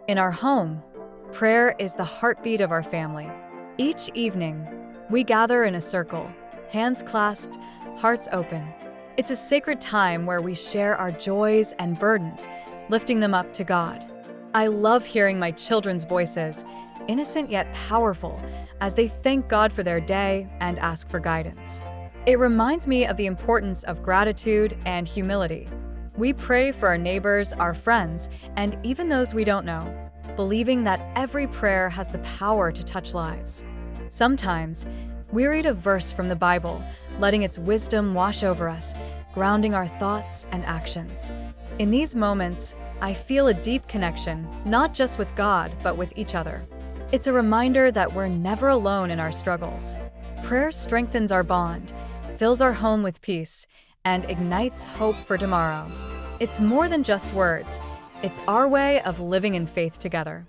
In our home, prayer is the heartbeat of our family. Each evening, we gather in a circle, hands clasped, hearts open. It's a sacred time where we share our joys and burdens, lifting them up to God. I love hearing my children's voices, innocent yet powerful, as they thank God for their day and ask for guidance. It reminds me of the importance of gratitude and humility. We pray for our neighbors, our friends, and even those we don't know, believing that every prayer has the power to touch lives. Sometimes, we read a verse from the Bible, letting its wisdom wash over us, grounding our thoughts and actions. In these moments, I feel a deep connection, not just with God, but with each other. It's a reminder that we're never alone in our struggles. Prayer strengthens our bond, fills our home with peace, and ignites hope for tomorrow. It's more than just words. It's our way of living in faith together.